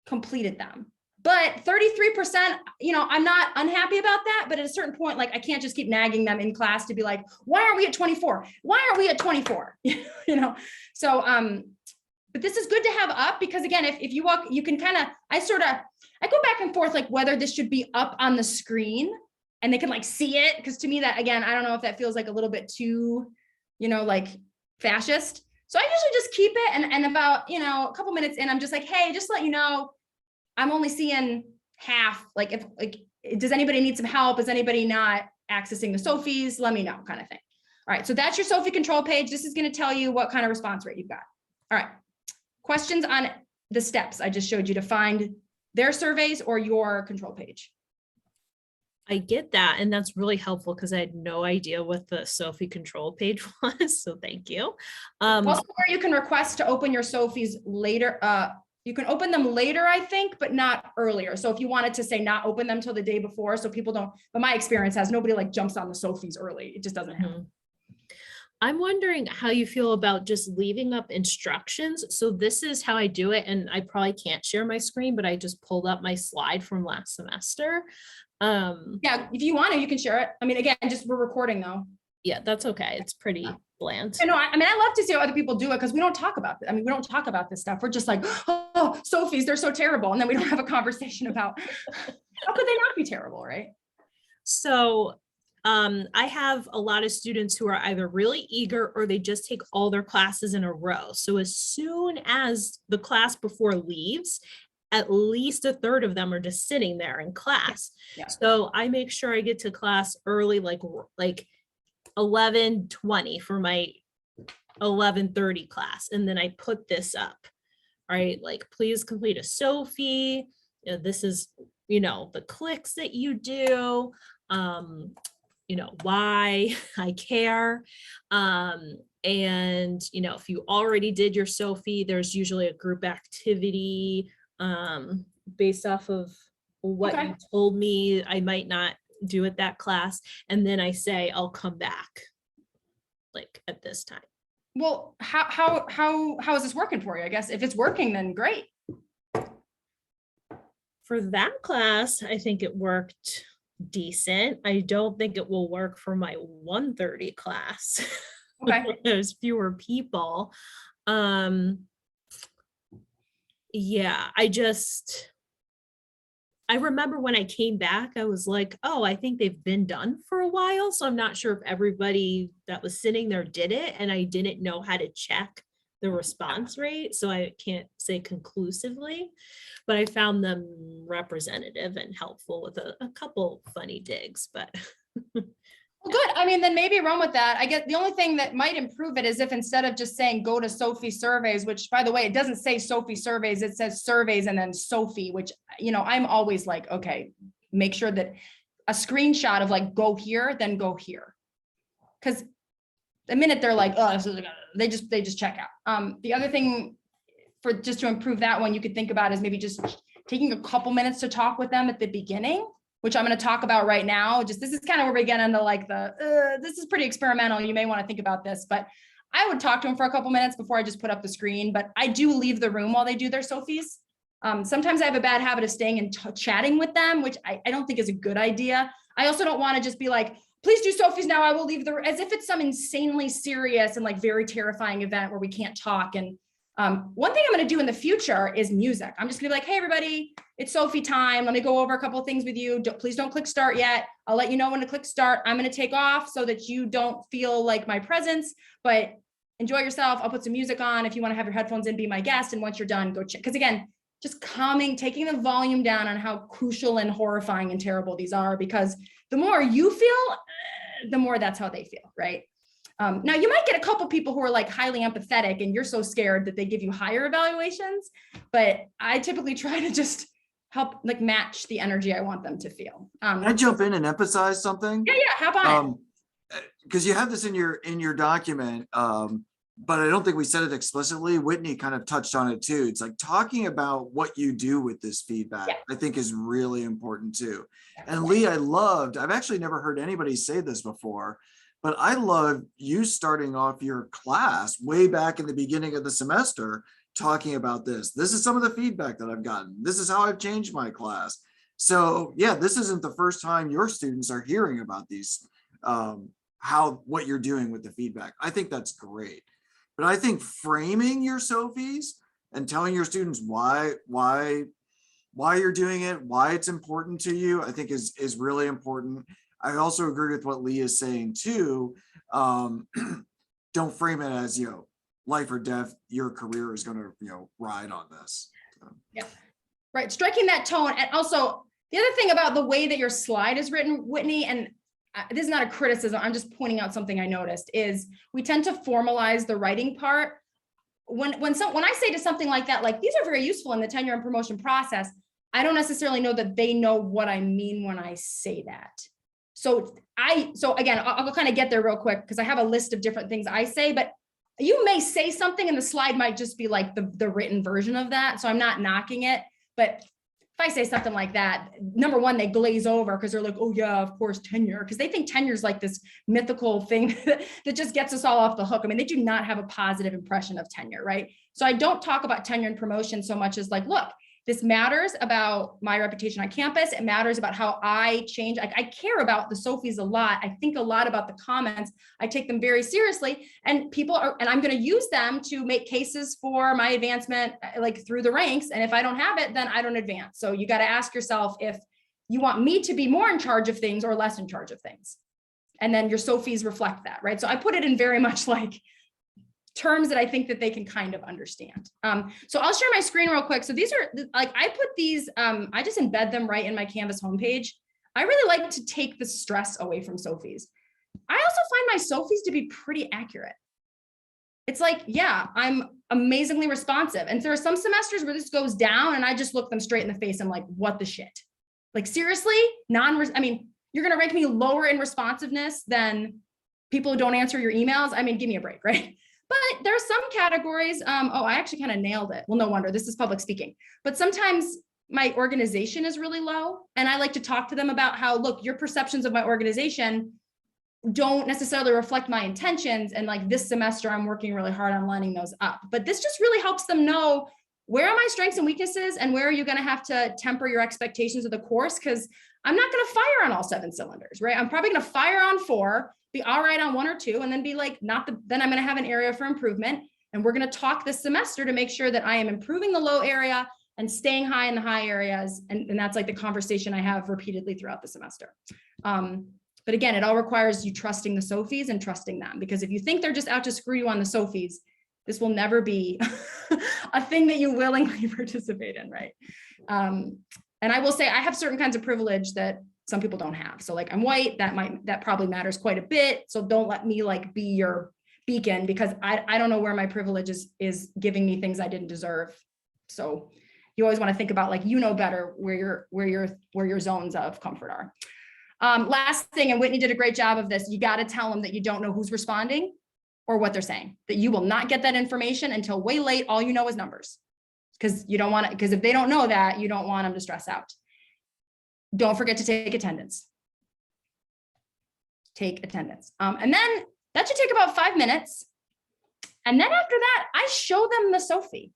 completed them. But 33%, I'm not unhappy about that, but at a certain point, like I can't just keep nagging them in class to be like, why aren't we at 24? Why aren't we at 24? So, but this is good to have up because again, if you walk, you can kind of, I go back and forth, like whether this should be up on the screen and they can like see it. Because to me that, again, I don't know if that feels like a little bit too, like fascist. So I usually just keep it. And about, a couple minutes in, I'm just like, hey, just to let you know, I'm only seeing half. Like does anybody need some help? Is anybody not accessing the SOFIs? Let me know, kind of thing. All right. So that's your SOFI control page. This is going to tell you what kind of response rate you've got. All right. Questions on the steps I just showed you to find their surveys or your control page. I get that. And that's really helpful because I had no idea what the SOFI control page was. So thank you. Also where you can request to open your SOFIs later. You can open them later, I think, but not earlier. So if you wanted to say not open them till the day before, so people don't, but my experience has nobody like jumps on the SOFIs early. It just doesn't happen. I'm wondering how you feel about just leaving up instructions. So this is how I do it. And I probably can't share my screen, but I just pulled up my slide from last semester. Yeah, if you want to, you can share it. I mean, again, just we're recording though. Yeah, that's okay. It's pretty bland. I know. I mean, I love to see how other people do it because we don't talk about it. I mean, we don't talk about this stuff. We're just like, oh, SOFIs, they're so terrible. And then we don't have a conversation about how could they not be terrible, right? So I have a lot of students who are either really eager or they just take all their classes in a row. So as soon as the class before leaves, at least a third of them are just sitting there in class. Yeah. So I make sure I get to class early, like 11:20 for my 11:30 class. And then I put this up, right? Like, please complete a SOFI. This is, the clicks that you do, why I care. And, if you already did your SOFI, there's usually a group activity based off of what Okay. you told me I might not do at that class. And then I say, I'll come back like at this time. Well, how is this working for you? I guess if it's working, then great. For that class, I think it worked decent. I don't think it will work for my 1:30 class. Okay. There's fewer people. Yeah, I remember when I came back, I was like, oh, I think they've been done for a while. So I'm not sure if everybody that was sitting there did it, and I didn't know how to check the response rate. So I can't say conclusively, but I found them representative and helpful with a couple funny digs, but. Well, good. I mean, then maybe run with that. I guess the only thing that might improve it is if instead of just saying go to SOFI surveys, which by the way, it doesn't say SOFI surveys, it says surveys and then SOFI, which, I'm always like, okay, make sure that a screenshot of like, go here, then go here. Cause the minute they're like, oh, they just check out. The other thing for just to improve that one, you could think about is maybe just taking a couple minutes to talk with them at the beginning, which I'm going to talk about right now. This is kind of where we get into like this is pretty experimental. You may want to think about this, but I would talk to them for a couple minutes before I just put up the screen, but I do leave the room while they do their SOFIs. Sometimes I have a bad habit of staying and chatting with them, which I don't think is a good idea. I also don't want to just be like, please do SOFIs now. I will leave the room, as if it's some insanely serious and like very terrifying event where we can't talk. And one thing I'm going to do in the future is music. I'm just gonna be like, hey, everybody, it's SOFI time. Let me go over a couple of things with you. Please don't click start yet. I'll let you know when to click start. I'm going to take off so that you don't feel like my presence, but enjoy yourself. I'll put some music on. If you want to have your headphones in, be my guest. And once you're done, go check. Because again, just taking the volume down on how crucial and horrifying and terrible these are, because the more you feel, the more that's how they feel, right? Now you might get a couple people who are like highly empathetic and you're so scared that they give you higher evaluations, but I typically try to just help like match the energy I want them to feel. Can I jump in and emphasize something? Yeah, hop on it. Because you have this in your document, but I don't think we said it explicitly. Whitney kind of touched on it too. It's like talking about what you do with this feedback, I think is really important too. And Lee, I've actually never heard anybody say this before, but I love you starting off your class way back in the beginning of the semester talking about this. This is some of the feedback that I've gotten. This is how I've changed my class. So yeah, this isn't the first time your students are hearing about these, what you're doing with the feedback. I think that's great. But I think framing your SOFIs and telling your students why you're doing it, why it's important to you, I think is really important. I also agree with what Lee is saying too. Don't frame it as, life or death, your career is going to, ride on this. Yeah, right. Striking that tone. And also the other thing about the way that your slide is written, Whitney, and this is not a criticism, I'm just pointing out something I noticed, is we tend to formalize the writing part. When I say to something like that, like these are very useful in the tenure and promotion process, I don't necessarily know that they know what I mean when I say that. So again, I'll kind of get there real quick because I have a list of different things I say, but you may say something and the slide might just be like the written version of that. So I'm not knocking it, but if I say something like that, number one, they glaze over because they're like, oh yeah, of course, tenure, because they think tenure is like this mythical thing that just gets us all off the hook. I mean, they do not have a positive impression of tenure, right? So I don't talk about tenure and promotion so much as like, look, this matters about my reputation on campus. It matters about how I change. I care about the SOFIs a lot. I think a lot about the comments. I take them very seriously, and I'm going to use them to make cases for my advancement, like through the ranks. And if I don't have it, then I don't advance. So you got to ask yourself if you want me to be more in charge of things or less in charge of things. And then your SOFIs reflect that, right? So I put it in very much like, terms that I think that they can kind of understand. So I'll share my screen real quick. So these are like, I put these, I just embed them right in my Canvas homepage. I really like to take the stress away from SOFIs. I also find my SOFIs to be pretty accurate. It's like, yeah, I'm amazingly responsive. And there are some semesters where this goes down and I just look them straight in the face. I'm like, what the shit? Like, seriously? I mean, you're going to rank me lower in responsiveness than people who don't answer your emails? I mean, give me a break, right? But there are some categories. Oh, I actually kind of nailed it. Well, no wonder, this is public speaking. But sometimes my organization is really low. And I like to talk to them about how, look, your perceptions of my organization don't necessarily reflect my intentions. And like this semester, I'm working really hard on lining those up. But this just really helps them know, where are my strengths and weaknesses, and where are you going to have to temper your expectations of the course? Because I'm not going to fire on all 7 cylinders, right? I'm probably going to fire on 4, be all right on 1 or 2, and then be like, then I'm going to have an area for improvement. And we're going to talk this semester to make sure that I am improving the low area and staying high in the high areas. And that's like the conversation I have repeatedly throughout the semester. But again, it all requires you trusting the SOFIs and trusting them, because if you think they're just out to screw you on the SOFIs, this will never be a thing that you willingly participate in, right? And I will say I have certain kinds of privilege that some people don't have. So like, I'm white, that probably matters quite a bit. So don't let me like be your beacon, because I don't know where my privilege is giving me things I didn't deserve. So you always want to think about, like, you know better where your zones of comfort are. Last thing, and Whitney did a great job of this, you got to tell them that you don't know who's responding or what they're saying, that you will not get that information until way late. All you know is numbers, because you don't want to, because if they don't know that, you don't want them to stress out. Don't forget to take attendance. Take attendance. And then that should take about 5 minutes. And then after that, I show them the SOFI.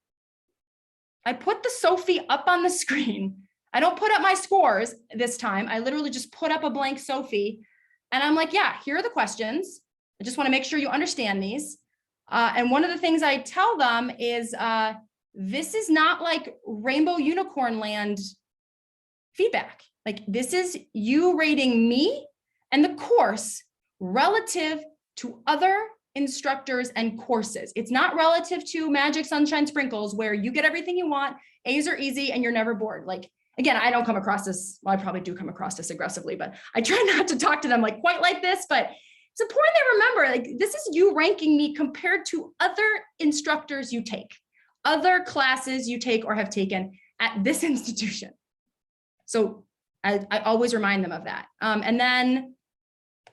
I put the SOFI up on the screen. I don't put up my scores this time. I literally just put up a blank SOFI. And I'm like, yeah, here are the questions. I just want to make sure you understand these. And one of the things I tell them is, this is not like rainbow unicorn land feedback. Like, this is you rating me and the course relative to other instructors and courses. It's not relative to Magic Sunshine Sprinkles, where you get everything you want, A's are easy, and you're never bored. Like, again, I don't come across this, well, I probably do come across this aggressively, but I try not to talk to them like quite like this, but it's important they remember, like, this is you ranking me compared to other instructors you take, other classes you take or have taken at this institution. So I always remind them of that. And then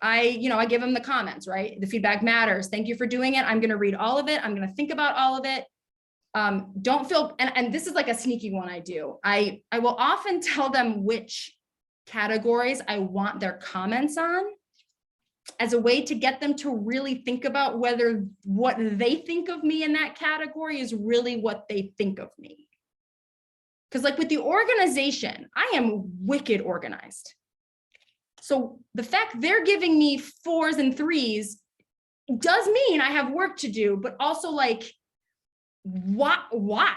I give them the comments, right? The feedback matters. Thank you for doing it. I'm going to read all of it. I'm going to think about all of it. Don't feel, and this is like a sneaky one I do. I will often tell them which categories I want their comments on, as a way to get them to really think about whether what they think of me in that category is really what they think of me. Because like with the organization, I am wicked organized. So the fact they're giving me 4s and 3s does mean I have work to do, but also like, why?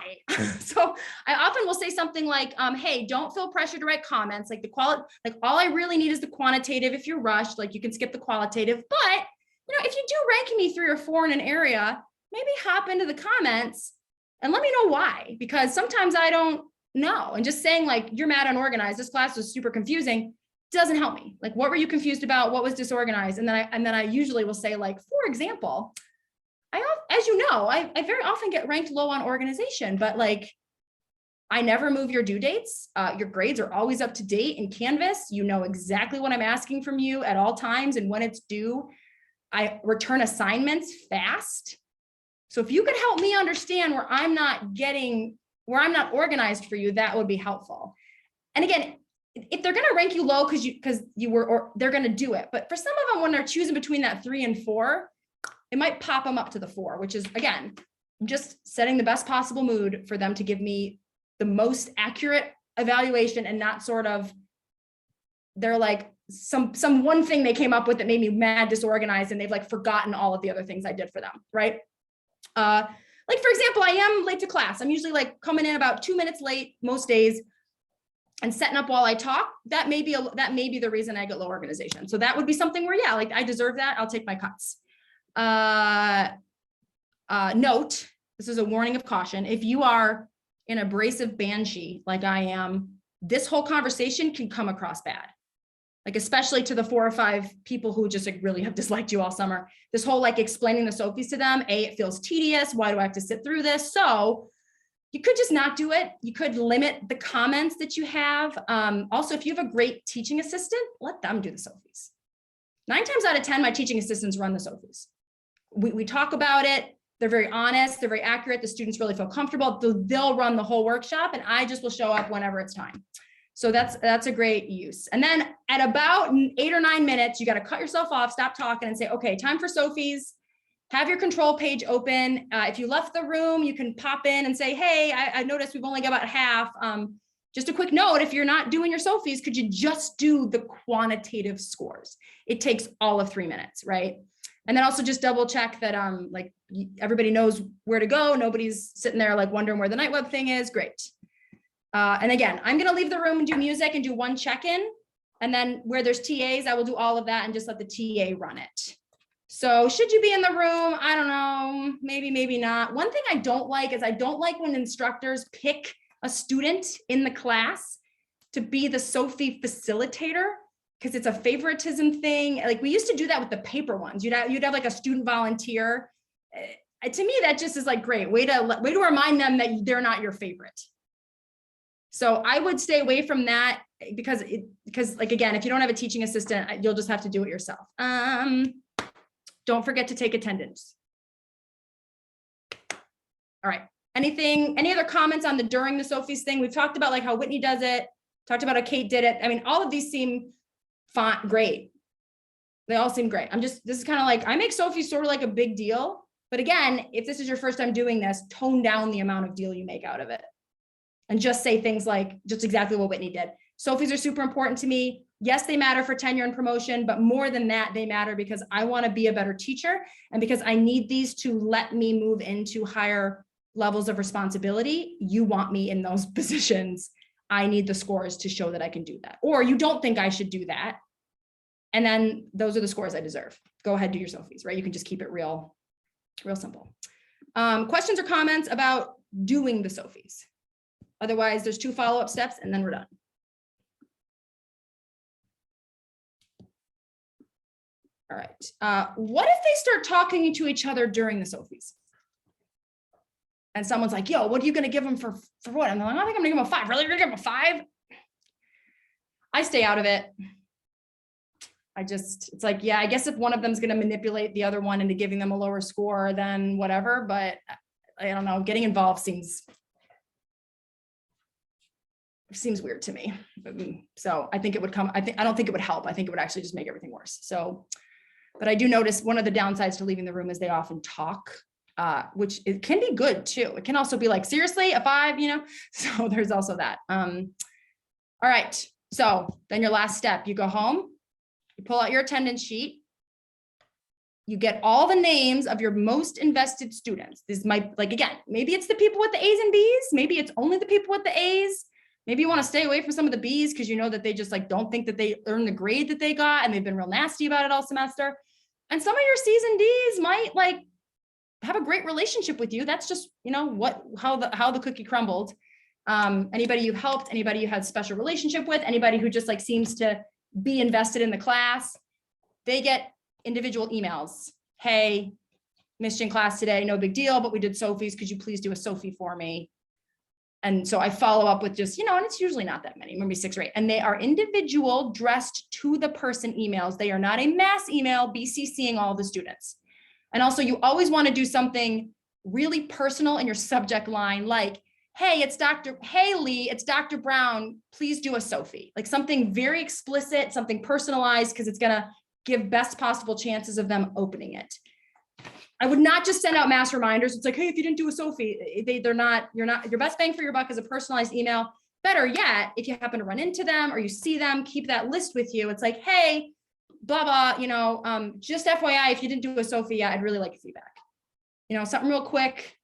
So I often will say something like, hey, don't feel pressure to write comments. Like like all I really need is the quantitative. If you're rushed, like you can skip the qualitative, but if you do rank me 3 or 4 in an area, maybe hop into the comments and let me know why, because sometimes I don't know. And just saying like, you're mad unorganized, this class was super confusing, doesn't help me. Like, what were you confused about? What was disorganized? And then I usually will say, like, for example, as you know, I very often get ranked low on organization, but like, I never move your due dates. Your grades are always up to date in Canvas. You know exactly what I'm asking from you at all times and when it's due. I return assignments fast. So if you could help me understand where I'm not organized for you, that would be helpful. And again, if they're going to rank you low because you were, or they're going to do it. But for some of them, when they're choosing between that 3 and 4, it might pop them up to the 4, which is, again, just setting the best possible mood for them to give me the most accurate evaluation, and not sort of, they're like some one thing they came up with that made me mad disorganized, and they've like forgotten all of the other things I did for them, right? Like, for example, I am late to class. I'm usually like coming in about 2 minutes late most days and setting up while I talk. That may be the reason I get low organization. So that would be something where, yeah, like I deserve that. I'll take my cuts. note, this is a warning of caution. If you are an abrasive banshee like I am, this whole conversation can come across bad. Like, especially to the 4 or 5 people who just like really have disliked you all summer. This whole like explaining the SOFIs to them, it feels tedious. Why do I have to sit through this? So you could just not do it. You could limit the comments that you have. Also, if you have a great teaching assistant, let them do the SOFIs. 9 times out of 10, my teaching assistants run the SOFIs. We talk about it. They're very honest. They're very accurate. The students really feel comfortable. They'll run the whole workshop, and I just will show up whenever it's time. So that's a great use. And then at about 8 or 9 minutes, you got to cut yourself off, stop talking and say, okay, time for SOFIs. Have your control page open. If you left the room, you can pop in and say, hey, I noticed we've only got about half. Just a quick note, if you're not doing your SOFIs, could you just do the quantitative scores? It takes all of 3 minutes, right? And then also just double check that like everybody knows where to go. Nobody's sitting there like wondering where the KnightWeb thing is. Great. And again, I'm going to leave the room and do music and do one check-in. And then where there's TAs, I will do all of that and just let the TA run it. So should you be in the room? I don't know, maybe, maybe not. One thing I don't like is I don't like when instructors pick a student in the class to be the SOFI facilitator, because it's a favoritism thing. Like we used to do that with the paper ones. You'd have like a student volunteer. To me, that just is like great way to remind them that they're not your favorite. So I would stay away from that because like, again, if you don't have a teaching assistant, you'll just have to do it yourself. Don't forget to take attendance. All right. Any other comments on the during the SOFIs thing? We've talked about like how Whitney does it, talked about how Kate did it. I mean, all of these seem fine, great. They all seem great. this is kind of like, I make SOFIs sort of like a big deal. But again, if this is your first time doing this, tone down the amount of deal you make out of it. And just say things like, just exactly what Whitney did. SOFIs are super important to me. Yes, they matter for tenure and promotion, but more than that, they matter because I want to be a better teacher and because I need these to let me move into higher levels of responsibility. You want me in those positions. I need the scores to show that I can do that. Or you don't think I should do that. And then those are the scores I deserve. Go ahead, do your SOFIs, right? You can just keep it real simple. Questions or comments about doing the SOFIs? Otherwise, there's 2 follow-up steps and then we're done. All right. What if they start talking to each other during the SOFIs? And someone's like, yo, what are you going to give them for what? And they're like, I think I'm going to give them a 5. Really? You're going to give them a 5? I stay out of it. It's like, yeah, I guess if one of them is going to manipulate the other one into giving them a lower score, then whatever. But I don't know, getting involved seems weird to me. So I think it would I don't think it would help. I think it would actually just make everything worse. So, but I do notice one of the downsides to leaving the room is they often talk, which it can be good too. It can also be like, seriously, a 5, so there's also that. All right. So then your last step, you go home, you pull out your attendance sheet, you get all the names of your most invested students. This might, like, again, maybe it's the people with the A's and B's. Maybe it's only the people with the A's. Maybe you want to stay away from some of the B's because you know that they just like don't think that they earned the grade that they got and they've been real nasty about it all semester. And some of your C's and D's might like have a great relationship with you. That's just, how the cookie crumbled. Anybody you helped, anybody you had special relationship with, anybody who just like seems to be invested in the class, they get individual emails. Hey, missed you in class today, no big deal, but we did SOFIs. Could you please do a SOFI for me? And so I follow up with just, and it's usually not that many, maybe 6 or 8. And they are individual dressed to the person emails. They are not a mass email BCCing all the students. And also you always want to do something really personal in your subject line, like, hey, Lee, it's Dr. Brown, please do a SOFI. Like something very explicit, something personalized, because it's going to give best possible chances of them opening it. I would not just send out mass reminders. It's like, hey, if you didn't do a SOFI, your best bang for your buck is a personalized email. Better yet, if you happen to run into them or you see them, keep that list with you. It's like, hey, blah, blah, just FYI, if you didn't do a SOFI, yeah, I'd really like feedback. Something real quick.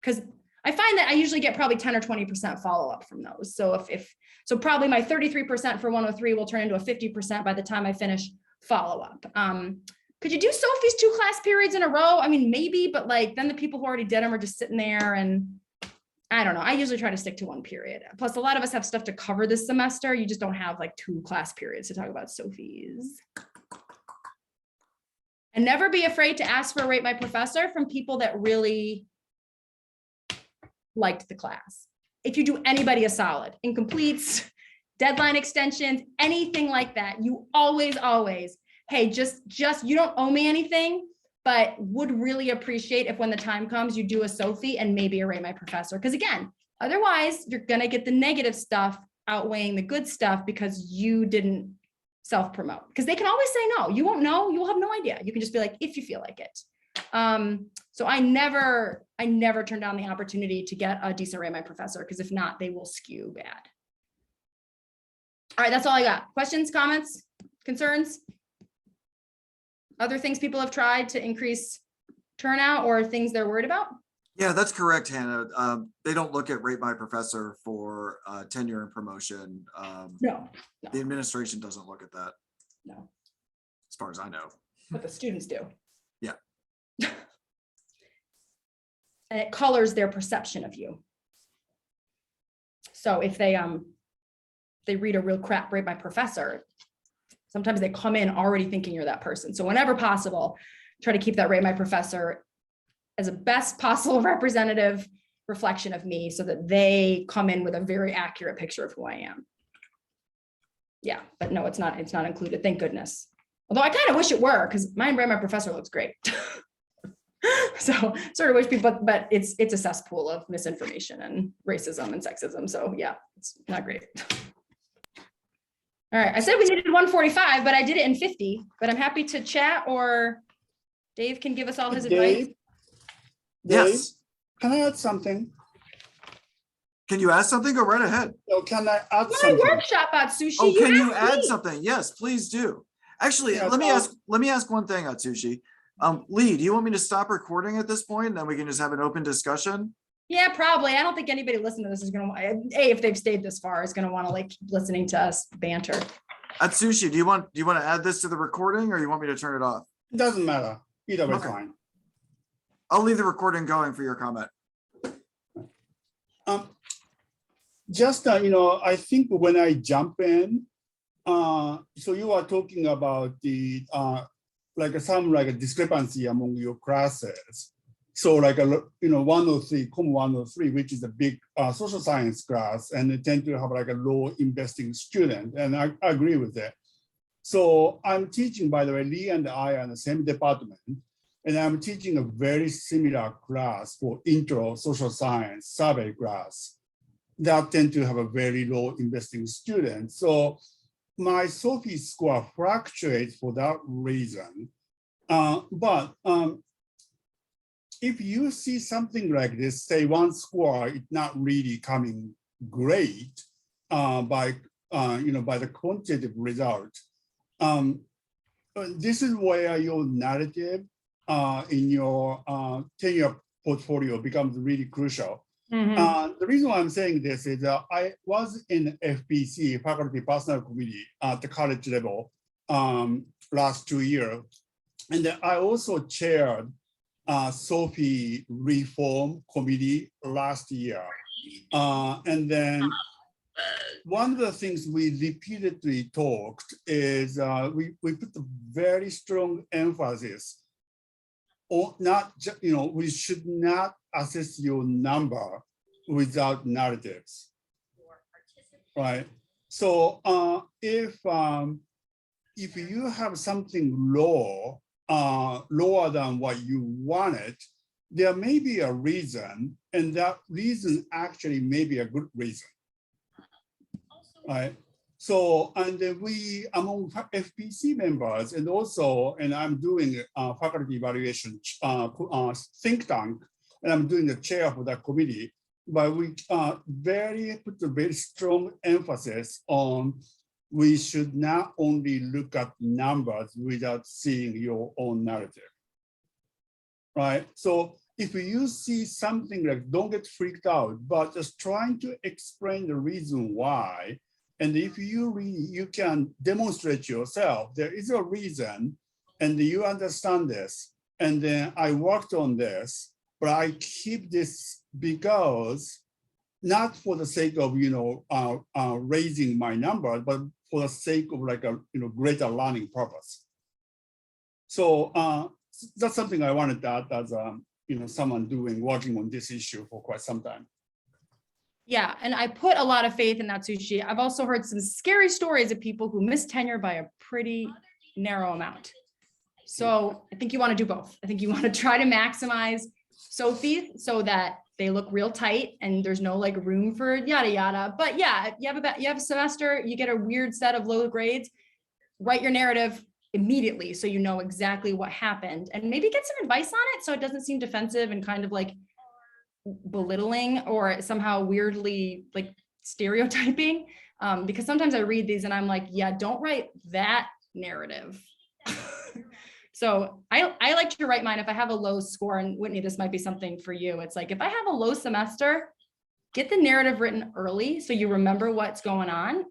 Because I find that I usually get probably 10 or 20% follow-up from those. So so probably my 33% for 103 will turn into a 50% by the time I finish follow-up. could you do Sophie's 2 class periods in a row? I mean, maybe, but like, then the people who already did them are just sitting there, and I don't know. I usually try to stick to 1 period. Plus, a lot of us have stuff to cover this semester. You just don't have like 2 class periods to talk about SOFIs. And never be afraid to ask for a rate my professor from people that really liked the class. If you do anybody a solid, incompletes, deadline extensions, anything like that, you always, hey, just you don't owe me anything, but would really appreciate if when the time comes, you do a SOFI and maybe a rate my professor. Because again, otherwise you're gonna get the negative stuff outweighing the good stuff because you didn't self-promote. Because they can always say no. You won't know, you will have no idea. You can just be like, if you feel like it. So I never turn down the opportunity to get a decent rate my professor, because if not, they will skew bad. All right, that's all I got. Questions, comments, concerns? Other things people have tried to increase turnout or things they're worried about? Yeah, that's correct, Hannah. They don't look at rate my professor for tenure and promotion. No, The administration doesn't look at that, no, as far as I know. but the students do. Yeah. And it colors their perception of you. So if they read a real crap rate my professor, sometimes they come in already thinking you're that person. So whenever possible, try to keep that rate my professor as a best possible representative reflection of me, so that they come in with a very accurate picture of who I am. Yeah, but no, it's not included, thank goodness. Although I kind of wish it were, because my rate my professor looks great. So sort of wish people, but it's a cesspool of misinformation and racism and sexism. So yeah, it's not great. All right, I said we needed 145, but I did it in 50, but I'm happy to chat, or Dave can give us all his advice. Dave, Yes. can I add something? Can you add something? Go right ahead. No, can I add My something? workshop about sushi. Oh, can you asked add me. something? Yes, please do. Actually, Yeah, let me ask one thing, Atsushi. Lee, do you want me to stop recording at this point, and then we can just have an open discussion? Yeah, probably. I don't think anybody listening to this is gonna, if they've stayed this far, is gonna want to like keep listening to us banter. Atsushi, do you want to add this to the recording, or you want me to turn it off? It doesn't matter. Either way, Okay. fine. I'll leave the recording going for your comment. Just I think when I jump in, so you are talking about the some discrepancy among your classes. So 103, COM 103, which is a big social science class, and they tend to have a low investing student, and I agree with that. So I'm teaching, by the way, Lee and I are in the same department, and I'm teaching a very similar class for intro social science survey class that tend to have a very low investing student. So my SOFI score fluctuates for that reason. But if you see something like this, say one score is not really coming great by the quantitative result, this is where your narrative in your tenure portfolio becomes really crucial. The reason why I'm saying this is I was in FPC, Faculty Personnel Committee, at the college level last 2 years. And then I also chaired SOFI reform committee last year. And then one of the things we repeatedly talked is we put a very strong emphasis on not just, we should not assess your number without narratives, right? So if you have something lower than what you wanted, there may be a reason, and that reason actually may be a good reason, right? So, and we, among FPC members, and I'm doing faculty evaluation think tank, and I'm doing the chair for that committee, but we put a very strong emphasis on we should not only look at numbers without seeing your own narrative, right? So if you see something like, don't get freaked out, but just trying to explain the reason why. And if you can demonstrate yourself, there is a reason and you understand this. And then I worked on this, but I keep this because not for the sake of, raising my number, but for the sake of like a, greater learning purpose. So that's something I wanted to add as, someone working on this issue for quite some time. Yeah, and I put a lot of faith in that, Sushi. I've also heard some scary stories of people who miss tenure by a pretty narrow amount. So I think you want to do both. I think you want to try to maximize SOFIs so that they look real tight and there's no like room for yada yada. But yeah, you have a semester, you get a weird set of low grades, write your narrative immediately so you know exactly what happened and maybe get some advice on it so it doesn't seem defensive and kind of like belittling or somehow weirdly like stereotyping. Because sometimes I read these and I'm like, yeah, don't write that narrative. So I like to write mine if I have a low score, and Whitney, this might be something for you. It's like, if I have a low semester, get the narrative written early so you remember what's going on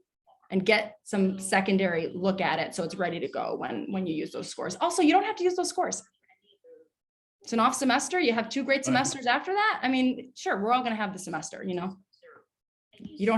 and get some secondary look at it so it's ready to go when you use those scores. Also, you don't have to use those scores. It's an off semester. You have 2 great semesters after that. I mean, sure, we're all going to have the semester, you don't